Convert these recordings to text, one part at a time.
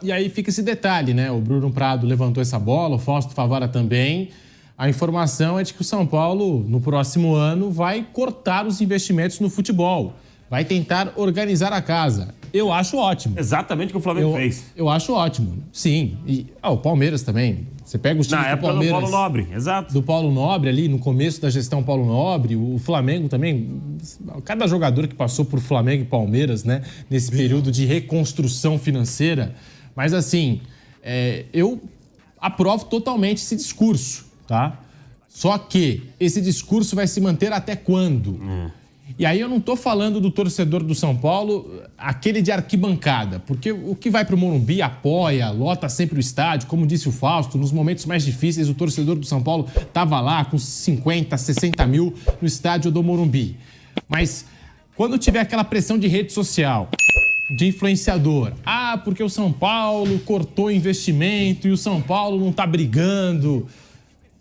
E aí fica esse detalhe, né? O Bruno Prado levantou essa bola, o Fausto Favara também. A informação é de que o São Paulo, no próximo ano, vai cortar os investimentos no futebol. Vai tentar organizar a casa. Eu acho ótimo. Exatamente o que o Flamengo fez. Eu acho ótimo, sim. E o Palmeiras também. Você pega os times do Palmeiras... Na época do Paulo Nobre, exato. Do Paulo Nobre ali, no começo da gestão Paulo Nobre, o Flamengo também... Cada jogador que passou por Flamengo e Palmeiras, né? Nesse período de reconstrução financeira. Mas assim, eu aprovo totalmente esse discurso, tá? Só que esse discurso vai se manter até quando? E aí eu não estou falando do torcedor do São Paulo, aquele de arquibancada, porque o que vai para o Morumbi apoia, lota sempre o estádio, como disse o Fausto, nos momentos mais difíceis o torcedor do São Paulo estava lá com 50, 60 mil no estádio do Morumbi. Mas quando tiver aquela pressão de rede social, de influenciador, porque o São Paulo cortou investimento e o São Paulo não está brigando,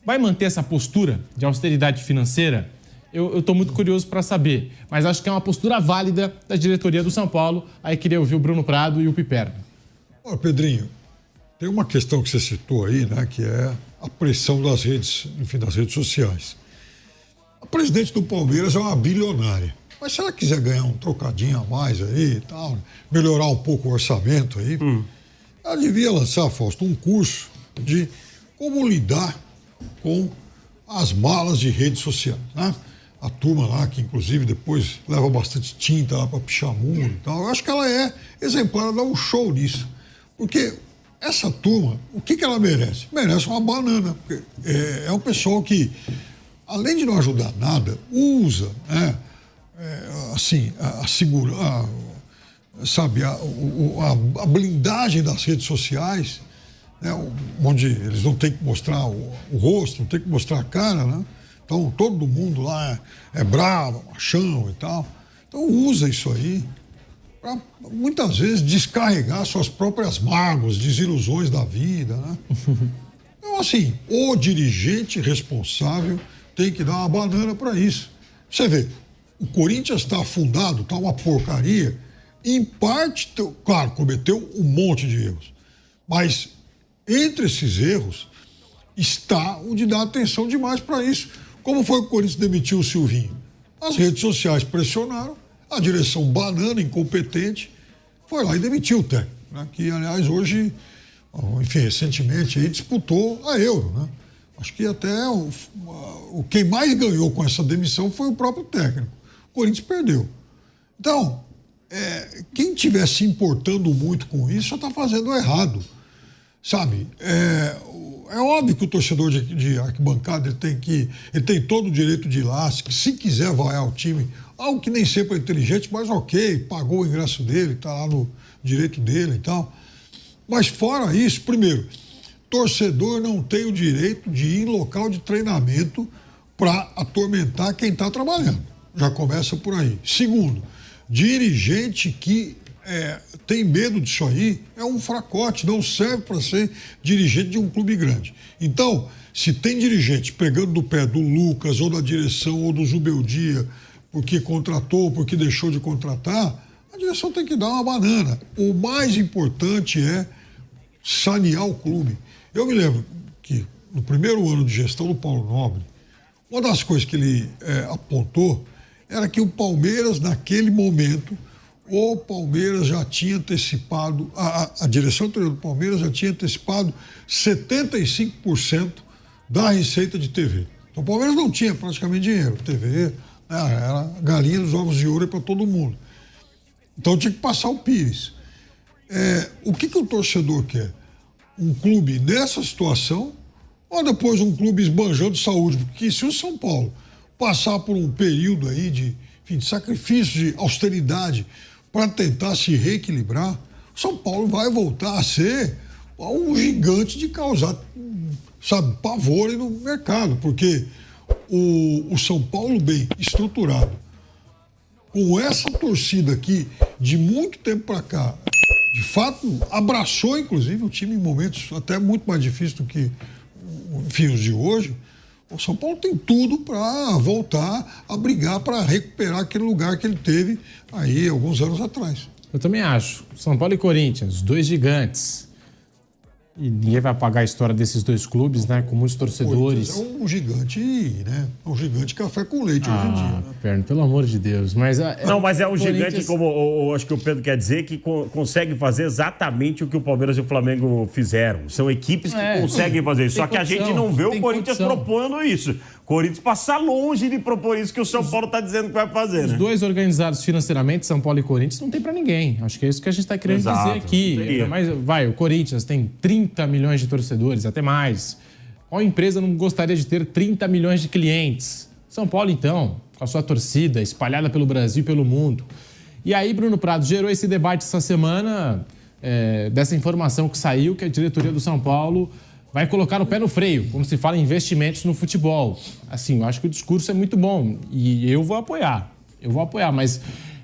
vai manter essa postura de austeridade financeira? Eu estou muito curioso para saber, mas acho que é uma postura válida da diretoria do São Paulo. Aí queria ouvir o Bruno Prado e o Piperno. Ó, Pedrinho, tem uma questão que você citou aí, né, que é a pressão das redes, enfim, das redes sociais. A presidente do Palmeiras é uma bilionária, mas se ela quiser ganhar um trocadinho a mais aí e tal, melhorar um pouco o orçamento aí, ela devia lançar, Fausto, um curso de como lidar com as malas de redes sociais, né? A turma lá, que inclusive depois leva bastante tinta lá para pichar muro e tal. Eu acho que ela é exemplar, ela dá um show nisso. Porque essa turma, o que ela merece? Merece uma banana. Porque é um pessoal que, além de não ajudar nada, usa, né? Assim, sabe, a blindagem das redes sociais, né? Onde eles não têm que mostrar o rosto, não têm que mostrar a cara, né? Então, todo mundo lá é bravo, machão e tal. Então, usa isso aí para, muitas vezes, descarregar suas próprias mágoas, desilusões da vida, né? Então, assim, o dirigente responsável tem que dar uma banana para isso. Você vê, o Corinthians está afundado, está uma porcaria. Em parte, claro, cometeu um monte de erros. Mas, entre esses erros, está o de dar atenção demais para isso. Como foi que o Corinthians demitiu o Silvinho? As redes sociais pressionaram, a direção banana, incompetente, foi lá e demitiu o técnico, né? Que, aliás, hoje, enfim, recentemente, aí disputou a Euro, né? Acho que até quem mais ganhou com essa demissão foi o próprio técnico. O Corinthians perdeu. Então, quem estiver se importando muito com isso já está fazendo errado, sabe? É óbvio que o torcedor de arquibancada ele tem todo o direito de ir lá, se quiser vaiar o time, algo que nem sempre é inteligente, mas ok, pagou o ingresso dele, está lá no direito dele e tal. Mas fora isso, primeiro, torcedor não tem o direito de ir em local de treinamento para atormentar quem está trabalhando. Já começa por aí. Segundo, dirigente que tem medo disso aí, é um fracote, não serve para ser dirigente de um clube grande. Então, se tem dirigente pegando no pé do Lucas, ou da direção, ou do Zubeldia, porque contratou, porque deixou de contratar, a direção tem que dar uma banana. O mais importante é sanear o clube. Eu me lembro que no primeiro ano de gestão do Paulo Nobre, uma das coisas que ele apontou era que o Palmeiras, naquele momento, o Palmeiras já tinha antecipado, a direção anterior do Palmeiras já tinha antecipado 75% da receita de TV. Então o Palmeiras não tinha praticamente dinheiro. TV, né, era galinha dos ovos de ouro para todo mundo. Então tinha que passar o Pires. O que o torcedor quer? Um clube nessa situação ou depois um clube esbanjando saúde? Porque se o São Paulo passar por um período aí de sacrifício, de austeridade, para tentar se reequilibrar, São Paulo vai voltar a ser um gigante de causar, sabe, pavor no mercado, porque o São Paulo bem estruturado, com essa torcida aqui, de muito tempo para cá, de fato, abraçou, inclusive, o time em momentos até muito mais difíceis do que, enfim, os de hoje. O São Paulo tem tudo para voltar a brigar para recuperar aquele lugar que ele teve aí alguns anos atrás. Eu também acho. São Paulo e Corinthians, dois gigantes. E ninguém vai apagar a história desses dois clubes, né? Com muitos torcedores. É um gigante, né? É um gigante café com leite hoje em dia. Né? Perno, pelo amor de Deus. Mas, não, mas é um gigante, como acho que o Pedro quer dizer, que consegue fazer exatamente o que o Palmeiras e o Flamengo fizeram. São equipes que conseguem fazer isso. Só que a gente não vê o Corinthians propondo isso. O Corinthians passa longe de propor isso que o São Paulo está dizendo que vai fazer. Os dois organizados financeiramente, São Paulo e Corinthians, não tem para ninguém. Acho que é isso que a gente está querendo dizer aqui. Mas o Corinthians tem 30 milhões de torcedores, até mais. Qual empresa não gostaria de ter 30 milhões de clientes? São Paulo, então, com a sua torcida espalhada pelo Brasil e pelo mundo. E aí, Bruno Prado, gerou esse debate essa semana, dessa informação que saiu, que a diretoria do São Paulo vai colocar o pé no freio, quando se fala em investimentos no futebol. Assim, eu acho que o discurso é muito bom e eu vou apoiar, mas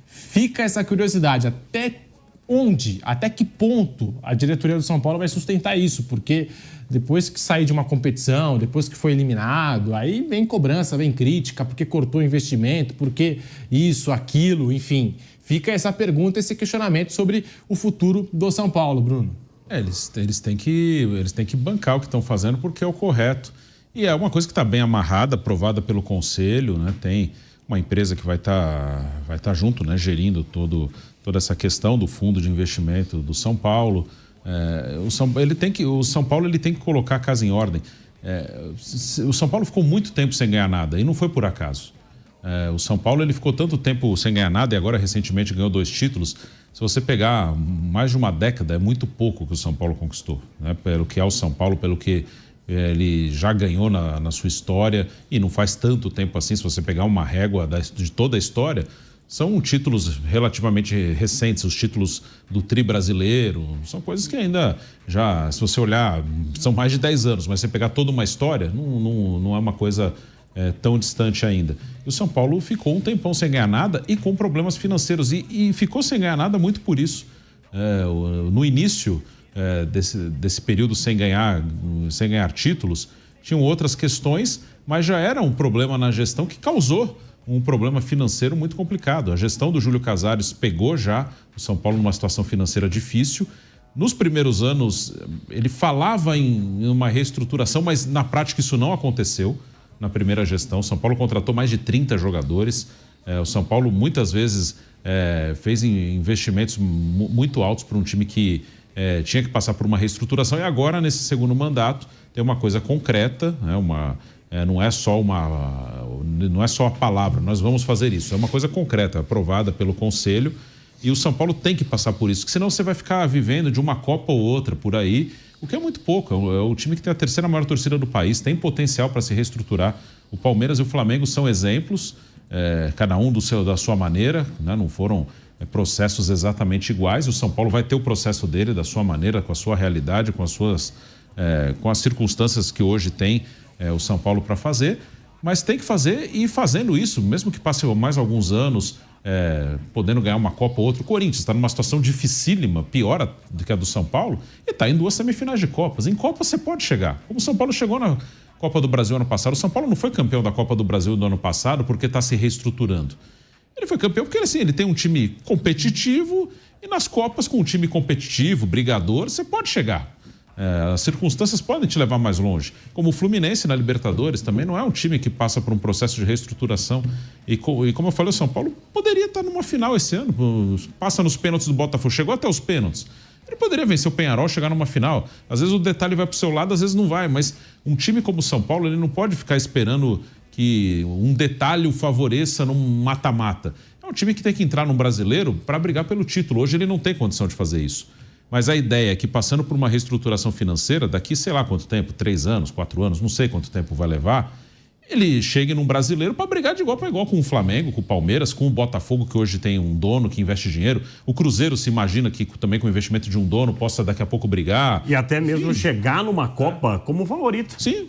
fica essa curiosidade, até que ponto a diretoria do São Paulo vai sustentar isso, porque depois que sair de uma competição, depois que foi eliminado, aí vem cobrança, vem crítica, porque cortou investimento, porque isso, aquilo, enfim. Fica essa pergunta, esse questionamento sobre o futuro do São Paulo, Bruno. Eles têm que bancar o que estão fazendo porque é o correto. E é uma coisa que está bem amarrada, aprovada pelo Conselho, né? Tem uma empresa que vai tá junto, né? Gerindo toda essa questão do fundo de investimento do São Paulo. O São Paulo ele tem que colocar a casa em ordem. O São Paulo ficou muito tempo sem ganhar nada e não foi por acaso. O São Paulo ele ficou tanto tempo sem ganhar nada e agora recentemente ganhou 2 títulos. Se você pegar mais de uma década, é muito pouco que o São Paulo conquistou, né? Pelo que é o São Paulo, pelo que ele já ganhou na sua história, e não faz tanto tempo assim. Se você pegar uma régua de toda a história, são títulos relativamente recentes, os títulos do Tri brasileiro, são coisas que ainda já, se você olhar, são mais de 10 anos, mas você pegar toda uma história, não é uma coisa tão distante ainda. E o São Paulo ficou um tempão sem ganhar nada e com problemas financeiros. E ficou sem ganhar nada muito por isso. No início desse período sem ganhar títulos, tinham outras questões, mas já era um problema na gestão que causou um problema financeiro muito complicado. A gestão do Júlio Casares pegou já o São Paulo numa situação financeira difícil. Nos primeiros anos, ele falava em uma reestruturação, mas na prática isso não aconteceu. Na primeira gestão, o São Paulo contratou mais de 30 jogadores. O São Paulo muitas vezes fez investimentos muito altos para um time que tinha que passar por uma reestruturação. E agora, nesse segundo mandato, tem uma coisa concreta, né? Não é só a palavra, nós vamos fazer isso. É uma coisa concreta, aprovada pelo Conselho. E o São Paulo tem que passar por isso, porque senão você vai ficar vivendo de uma Copa ou outra por aí, o que é muito pouco. É o time que tem a terceira maior torcida do país, tem potencial para se reestruturar. O Palmeiras e o Flamengo são exemplos, cada um da sua maneira, né? Não foram processos exatamente iguais. O São Paulo vai ter o processo dele, da sua maneira, com a sua realidade, com as circunstâncias que hoje tem o São Paulo para fazer, mas tem que fazer, e fazendo isso, mesmo que passe mais alguns anos, podendo ganhar uma Copa ou outra. O Corinthians está numa situação dificílima, pior do que a do São Paulo, e está em 2 semifinais de Copas. Em Copa você pode chegar. Como o São Paulo chegou na Copa do Brasil ano passado, o São Paulo não foi campeão da Copa do Brasil do ano passado porque está se reestruturando. Ele foi campeão porque ele tem um time competitivo, e nas Copas, com um time competitivo, brigador, você pode chegar. As circunstâncias podem te levar mais longe. Como o Fluminense na Libertadores também não é um time que passa por um processo de reestruturação. E como eu falei, o São Paulo poderia estar numa final esse ano. Passa nos pênaltis do Botafogo, chegou até os pênaltis. Ele poderia vencer o Peñarol, chegar numa final. Às vezes o detalhe vai para o seu lado, às vezes não vai. Mas um time como o São Paulo, ele não pode ficar esperando que um detalhe o favoreça num mata-mata. É um time que tem que entrar num brasileiro para brigar pelo título. Hoje ele não tem condição de fazer isso. Mas a ideia é que, passando por uma reestruturação financeira, daqui sei lá quanto tempo, 3 anos, 4 anos, não sei quanto tempo vai levar, ele chegue num brasileiro para brigar de igual para igual com o Flamengo, com o Palmeiras, com o Botafogo, que hoje tem um dono que investe dinheiro. O Cruzeiro se imagina que também com o investimento de um dono possa daqui a pouco brigar. E até mesmo chegar numa Copa como favorito. Sim,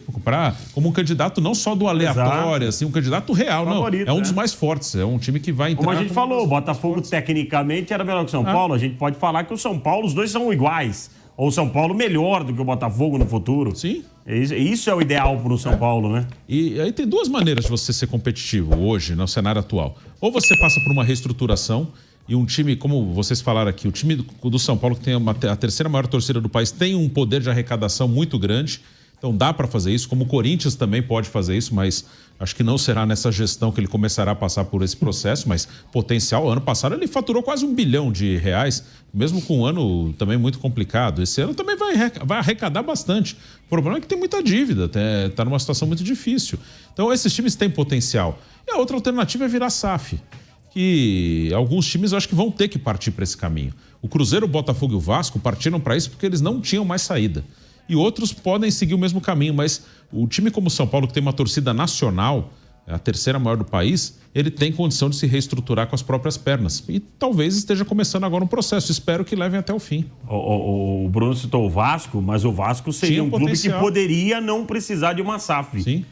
como um candidato não só do aleatório, assim, um candidato real, favorito, não. É um dos mais fortes, é um time que vai entrar... Como a gente falou, o Botafogo tecnicamente era melhor que o São Paulo. A gente pode falar que o São Paulo, os dois são iguais. Ou o São Paulo melhor do que o Botafogo no futuro. Sim. Isso é o ideal para o São Paulo, né? E aí tem 2 maneiras de você ser competitivo hoje, no cenário atual. Ou você passa por uma reestruturação e um time, como vocês falaram aqui, o time do São Paulo, que tem a terceira maior torcida do país, tem um poder de arrecadação muito grande. Então dá para fazer isso, como o Corinthians também pode fazer isso, mas acho que não será nessa gestão que ele começará a passar por esse processo, mas potencial. Ano passado ele faturou quase R$1 bilhão, mesmo com um ano também muito complicado. Esse ano também vai arrecadar bastante. O problema é que tem muita dívida, está numa situação muito difícil. Então esses times têm potencial. E a outra alternativa é virar SAF, que alguns times eu acho que vão ter que partir para esse caminho. O Cruzeiro, o Botafogo e o Vasco partiram para isso porque eles não tinham mais saída. E outros podem seguir o mesmo caminho, mas o time como o São Paulo, que tem uma torcida nacional, a terceira maior do país, ele tem condição de se reestruturar com as próprias pernas. E talvez esteja começando agora um processo. Espero que levem até o fim. O Bruno citou o Vasco, mas o Vasco seria um clube que poderia não precisar de uma SAF. Sim.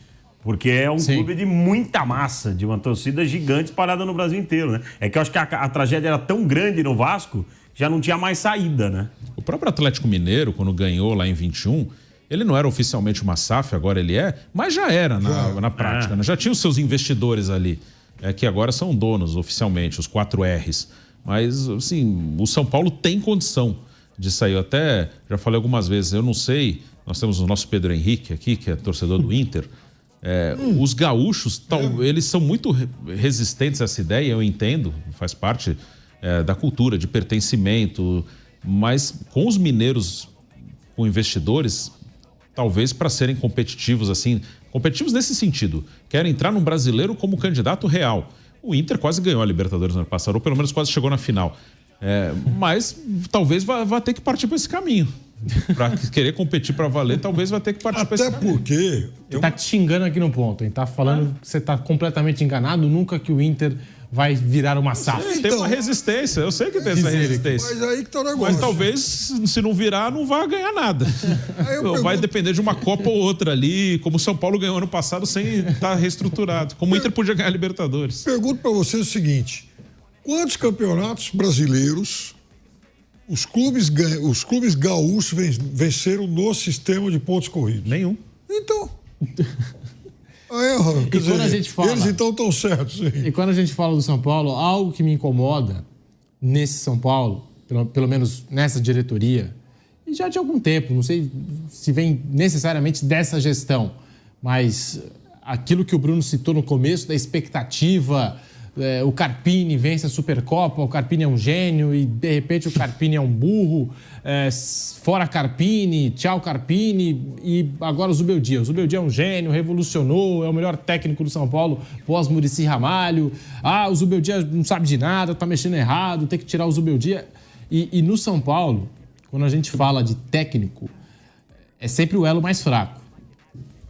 Porque é um clube de muita massa, de uma torcida gigante espalhada no Brasil inteiro, né? É que eu acho que a tragédia era tão grande no Vasco, já não tinha mais saída, né? O próprio Atlético Mineiro, quando ganhou lá em 21, ele não era oficialmente uma SAF, agora ele é, mas já era na prática, né? Já tinha os seus investidores ali, que agora são donos oficialmente, os 4 R's. Mas, assim, o São Paulo tem condição de sair. Eu até já falei algumas vezes, eu não sei, nós temos o nosso Pedro Henrique aqui, que é torcedor do Inter. Os gaúchos, eles são muito resistentes a essa ideia, eu entendo, faz parte da cultura, de pertencimento, mas com os mineiros, com investidores, talvez para serem competitivos assim, competitivos nesse sentido, querem entrar no brasileiro como candidato real. O Inter quase ganhou a Libertadores no ano passado, ou pelo menos quase chegou na final. Mas talvez vá ter que partir para esse caminho. Para querer competir para valer, talvez vai ter que partir para esse caminho. Até porque... Ele tá te xingando aqui no ponto, ele tá falando que você tá completamente enganado, nunca que o Inter vai virar uma SAF. Tem uma resistência, eu sei que tem essa resistência. Mas aí que tá o negócio. Mas talvez, se não virar, não vai ganhar nada. Vai depender de uma Copa ou outra ali, como o São Paulo ganhou ano passado sem estar reestruturado. Como o Inter podia ganhar a Libertadores. Pergunto para você o seguinte, quantos campeonatos brasileiros os clubes gaúchos venceram no sistema de pontos corridos? Nenhum. Então... Quando a gente fala, eles então estão certos. Sim. E quando a gente fala do São Paulo, algo que me incomoda nesse São Paulo, pelo menos nessa diretoria, e já de algum tempo, não sei se vem necessariamente dessa gestão, mas aquilo que o Bruno citou no começo, da expectativa, o Carpini vence a Supercopa, o Carpini é um gênio e de repente o Carpini é um burro, fora Carpini, tchau Carpini, e agora o Zubeldia. O Zubeldia é um gênio, revolucionou, é o melhor técnico do São Paulo pós-Muricy Ramalho. O Zubeldia não sabe de nada, tá mexendo errado, tem que tirar o Zubeldia. E no São Paulo, quando a gente fala de técnico, é sempre o elo mais fraco.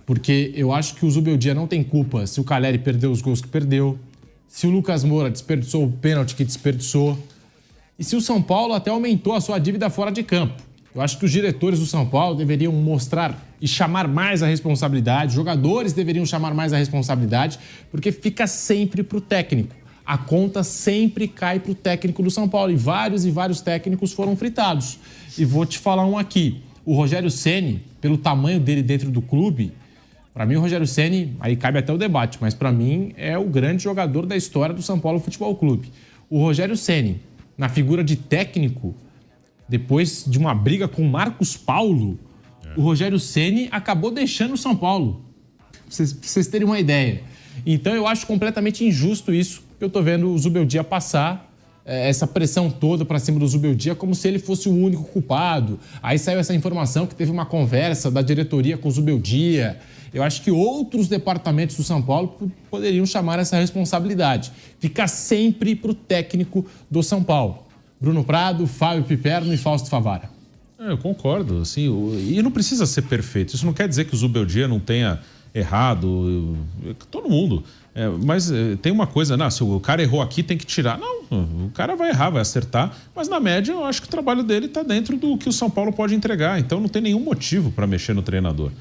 Porque eu acho que o Zubeldia não tem culpa se o Calleri perdeu os gols que perdeu, se o Lucas Moura desperdiçou o pênalti que desperdiçou e se o São Paulo até aumentou a sua dívida fora de campo. Eu acho que os diretores do São Paulo deveriam mostrar e chamar mais a responsabilidade, os jogadores deveriam chamar mais a responsabilidade, porque fica sempre pro técnico. A conta sempre cai pro técnico do São Paulo e vários técnicos foram fritados. E vou te falar um aqui. O Rogério Ceni, pelo tamanho dele dentro do clube, para mim o Rogério Ceni, aí cabe até o debate, mas para mim é o grande jogador da história do São Paulo Futebol Clube. O Rogério Ceni, na figura de técnico, depois de uma briga com o Marcos Paulo, o Rogério Ceni acabou deixando o São Paulo. Pra vocês terem uma ideia. Então eu acho completamente injusto isso, que eu tô vendo o Zubeldia passar essa pressão toda para cima do Zubeldia como se ele fosse o único culpado. Aí saiu essa informação que teve uma conversa da diretoria com o Zubeldia. Eu acho que outros departamentos do São Paulo poderiam chamar essa responsabilidade. Fica sempre para o técnico do São Paulo. Bruno Prado, Fábio Piperno e Fausto Favara. Eu concordo, assim, e não precisa ser perfeito. Isso não quer dizer que o Zubeldia não tenha errado, todo mundo. Mas tem uma coisa, se o cara errou aqui, tem que tirar. Não, o cara vai errar, vai acertar, mas na média eu acho que o trabalho dele está dentro do que o São Paulo pode entregar, então não tem nenhum motivo para mexer no treinador.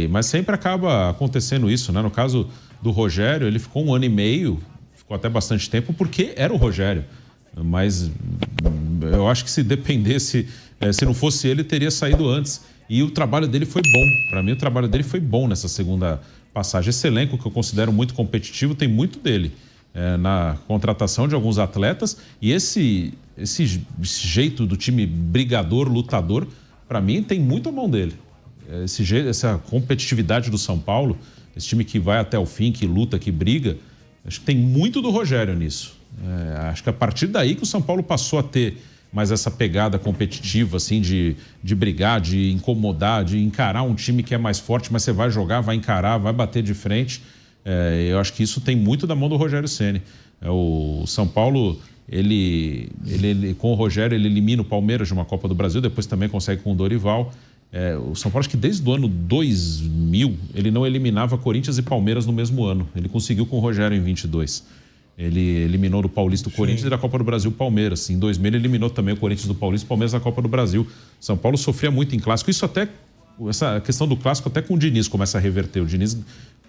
Mas sempre acaba acontecendo isso, né? No caso do Rogério, ele ficou 1 ano e meio, ficou até bastante tempo, porque era o Rogério. Mas eu acho que se dependesse, se não fosse ele, teria saído antes. E o trabalho dele foi bom. Para mim, o trabalho dele foi bom nessa segunda passagem. Esse elenco, que eu considero muito competitivo, tem muito dele. na contratação de alguns atletas. E esse jeito do time brigador, lutador, para mim tem muito a mão dele. Essa competitividade do São Paulo, esse time que vai até o fim, que luta, que briga, acho que tem muito do Rogério nisso. Acho que a partir daí que o São Paulo passou a ter mais essa pegada competitiva, assim, de brigar, de incomodar, de encarar um time que é mais forte, mas você vai jogar, vai encarar, vai bater de frente. Eu acho que isso tem muito da mão do Rogério Ceni. O São Paulo, ele com o Rogério, ele elimina o Palmeiras de uma Copa do Brasil, depois também consegue com o Dorival. O São Paulo, acho que desde o ano 2000, ele não eliminava Corinthians e Palmeiras no mesmo ano. Ele conseguiu com o Rogério em 22. Ele eliminou do Paulista o Corinthians e da Copa do Brasil o Palmeiras. Em 2000 ele eliminou também o Corinthians do Paulista e o Palmeiras da Copa do Brasil. São Paulo sofria muito em clássico. Essa questão do clássico até com o Diniz começa a reverter.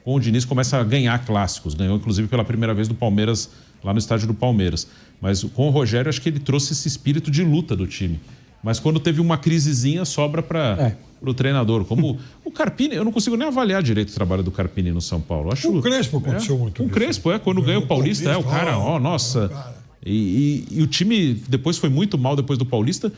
Com o Diniz começa a ganhar clássicos. Ganhou inclusive pela primeira vez do Palmeiras, lá no estádio do Palmeiras. Mas com o Rogério acho que ele trouxe esse espírito de luta do time. Mas quando teve uma crisezinha, sobra para o treinador. Como o Carpini, eu não consigo nem avaliar direito o trabalho do Carpini no São Paulo. O Crespo aconteceu muito. O Crespo, quando ganha o Paulista, o cara, nossa. E o time depois foi muito mal depois do Paulista,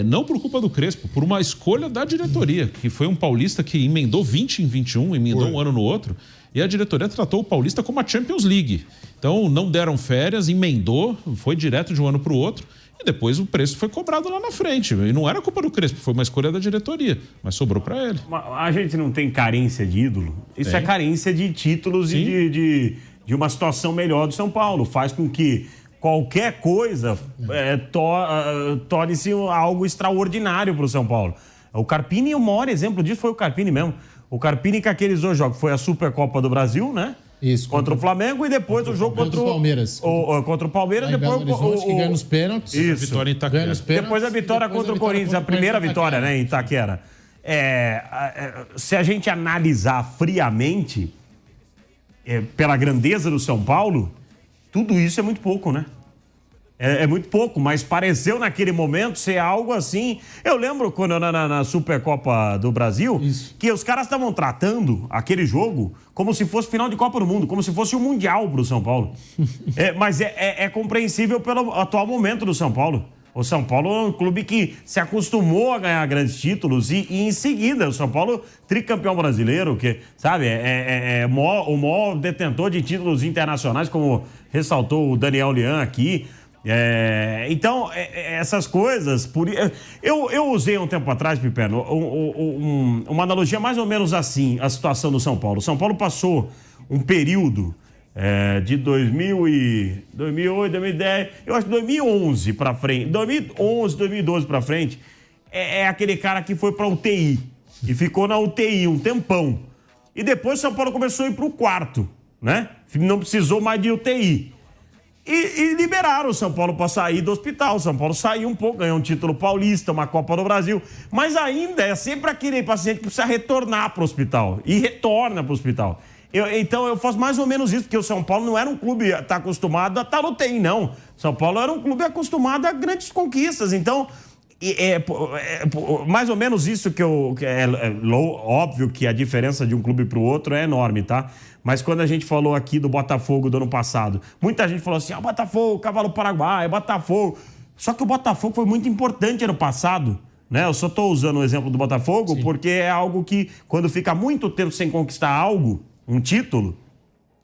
não por culpa do Crespo, por uma escolha da diretoria, que foi um Paulista que emendou 20 em 21, emendou um ano no outro, e a diretoria tratou o Paulista como a Champions League. Então não deram férias, emendou, foi direto de um ano para o outro. E depois o preço foi cobrado lá na frente. E não era culpa do Crespo, foi uma escolha da diretoria. Mas sobrou para ele. A gente não tem carência de ídolo. Isso é carência de títulos. Sim. E de uma situação melhor do São Paulo. Faz com que qualquer coisa torne-se algo extraordinário para o São Paulo. O Carpini, o maior exemplo disso foi o Carpini mesmo. O Carpini que aqueles dois jogos foi a Supercopa do Brasil, né? Isso, contra o Flamengo e depois o jogo contra o Palmeiras. Contra o Palmeiras, depois que ganha nos pênaltis. Isso. Vitória em Itaquera. Depois a vitória contra o Corinthians, a primeira vitória, né, em Itaquera. Se a gente analisar friamente, pela grandeza do São Paulo, tudo isso é muito pouco, né? É muito pouco, mas pareceu naquele momento ser algo assim. Eu lembro quando na Supercopa do Brasil, que os caras estavam tratando aquele jogo como se fosse final de Copa do Mundo, como se fosse um Mundial pro São Paulo. Mas é compreensível pelo atual momento do São Paulo. O São Paulo é um clube que se acostumou a ganhar grandes títulos e em seguida, o São Paulo, tricampeão brasileiro, que, sabe, o maior detentor de títulos internacionais, como ressaltou o Daniel Lian aqui. Então, essas coisas... Eu usei um tempo atrás, Piperno, uma analogia mais ou menos assim, a situação do São Paulo. O São Paulo passou um período de 2008, 2010, eu acho que 2011 para frente, 2011, 2012 para frente, é aquele cara que foi para UTI e ficou na UTI um tempão. E depois o São Paulo começou a ir para o quarto, né? Não precisou mais de UTI. E liberaram o São Paulo para sair do hospital. O São Paulo saiu um pouco, ganhou um título paulista, uma Copa do Brasil. Mas ainda é sempre aquele paciente que precisa retornar para o hospital. E retorna para o hospital. Então eu faço mais ou menos isso, porque o São Paulo não era um clube acostumado a estar no UTI, não. São Paulo era um clube acostumado a grandes conquistas. Então, mais ou menos isso que óbvio que a diferença de um clube para o outro é enorme, tá? Mas quando a gente falou aqui do Botafogo do ano passado, muita gente falou assim, Botafogo, Cavalo Paraguai, Botafogo. Só que o Botafogo foi muito importante ano passado, né? Eu só estou usando o exemplo do Botafogo porque é algo que, quando fica muito tempo sem conquistar algo, um título,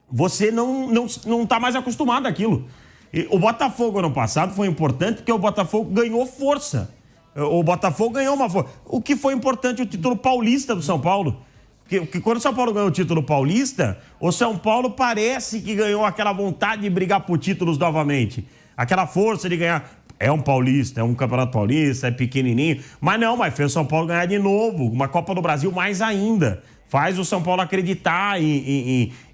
você não tá mais acostumado àquilo. E o Botafogo ano passado foi importante porque o Botafogo ganhou força. O Botafogo ganhou uma força. O que foi importante, o título paulista do São Paulo. Porque quando o São Paulo ganhou o título paulista, o São Paulo parece que ganhou aquela vontade de brigar por títulos novamente. Aquela força de ganhar. É um paulista, é um campeonato paulista, é pequenininho. Mas fez o São Paulo ganhar de novo. Uma Copa do Brasil mais ainda. Faz o São Paulo acreditar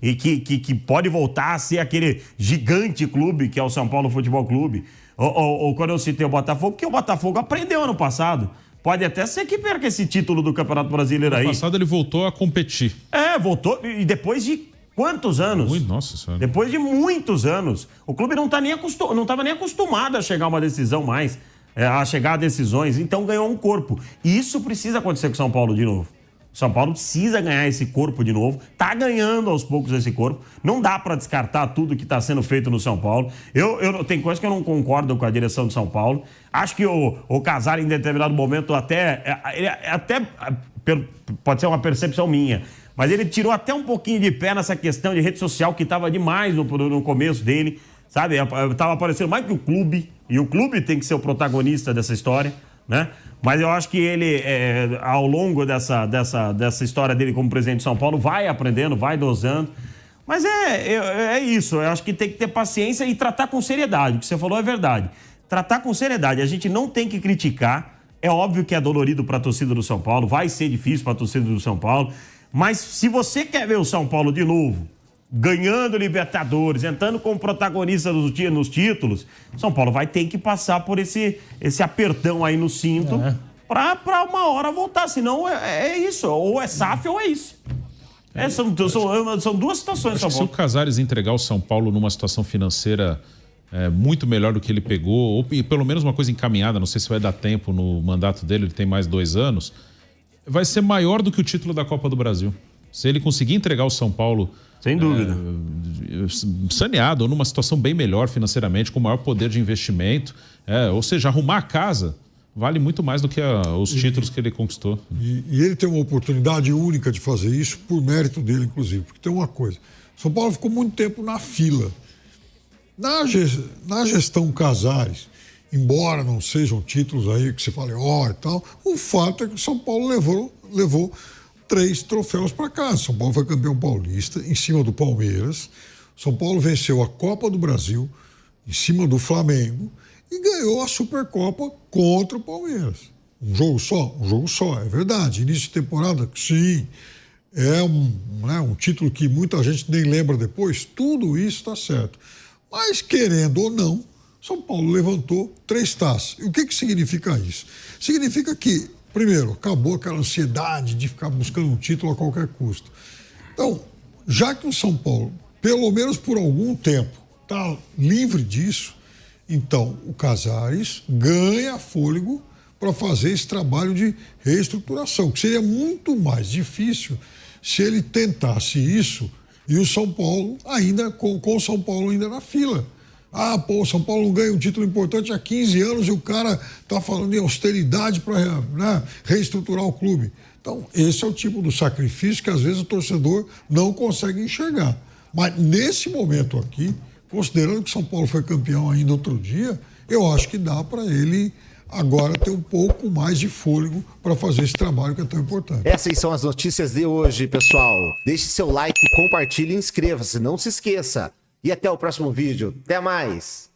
que pode voltar a ser aquele gigante clube que é o São Paulo Futebol Clube. Ou quando eu citei o Botafogo, que o Botafogo aprendeu ano passado. Pode até ser que perca esse título do Campeonato Brasileiro aí. No passado ele voltou a competir. Voltou. E depois de quantos anos? Nossa Senhora. Depois de muitos anos. O clube não estava nem acostumado a chegar a uma decisão mais. A chegar a decisões. Então ganhou um corpo. E isso precisa acontecer com o São Paulo de novo. São Paulo precisa ganhar esse corpo de novo. Tá ganhando aos poucos esse corpo. Não dá para descartar tudo que está sendo feito no São Paulo. Tem coisa que eu não concordo com a direção de São Paulo. Acho que o Casares, em determinado momento, pode ser uma percepção minha, mas ele tirou até um pouquinho de pé nessa questão de rede social, que estava demais no começo dele, sabe? Estava aparecendo mais que o clube, e o clube tem que ser o protagonista dessa história, né? Mas eu acho que ele, ao longo dessa história dele como presidente de São Paulo, vai aprendendo, vai dosando. Mas é isso, eu acho que tem que ter paciência e tratar com seriedade. O que você falou é verdade. Tratar com seriedade, a gente não tem que criticar. É óbvio que é dolorido para a torcida do São Paulo, vai ser difícil para a torcida do São Paulo, mas se você quer ver o São Paulo de novo, ganhando Libertadores, entrando como protagonista nos títulos, São Paulo vai ter que passar por esse apertão aí no cinto para uma hora voltar, senão é isso, ou é SAF ou é isso. São duas situações, São Paulo. Se o Casares entregar o São Paulo numa situação financeira muito melhor do que ele pegou, ou pelo menos uma coisa encaminhada, não sei se vai dar tempo no mandato dele, ele tem mais 2 anos, vai ser maior do que o título da Copa do Brasil. Se ele conseguir entregar o São Paulo... Sem dúvida. Saneado, ou numa situação bem melhor financeiramente, com maior poder de investimento, ou seja, arrumar a casa vale muito mais do que os títulos que ele conquistou. E ele tem uma oportunidade única de fazer isso, por mérito dele, inclusive. Porque tem uma coisa, São Paulo ficou muito tempo na fila. Na gestão Casares, embora não sejam títulos aí que você fale, e tal, o fato é que o São Paulo levou 3 troféus para casa. São Paulo foi campeão paulista em cima do Palmeiras. São Paulo venceu a Copa do Brasil em cima do Flamengo e ganhou a Supercopa contra o Palmeiras. Um jogo só, é verdade. Início de temporada, sim. É um título que muita gente nem lembra depois. Tudo isso está certo. Mas, querendo ou não, São Paulo levantou 3 taças. E o que significa isso? Significa que, primeiro, acabou aquela ansiedade de ficar buscando um título a qualquer custo. Então, já que o São Paulo, pelo menos por algum tempo, está livre disso, então o Casares ganha fôlego para fazer esse trabalho de reestruturação, que seria muito mais difícil se ele tentasse isso e o São Paulo ainda, com o São Paulo ainda na fila. O São Paulo não ganha um título importante há 15 anos e o cara está falando em austeridade para reestruturar o clube. Então, esse é o tipo do sacrifício que às vezes o torcedor não consegue enxergar. Mas nesse momento aqui, considerando que o São Paulo foi campeão ainda outro dia, eu acho que dá para ele agora ter um pouco mais de fôlego para fazer esse trabalho que é tão importante. Essas são as notícias de hoje, pessoal. Deixe seu like, compartilhe e inscreva-se. Não se esqueça. E até o próximo vídeo. Até mais!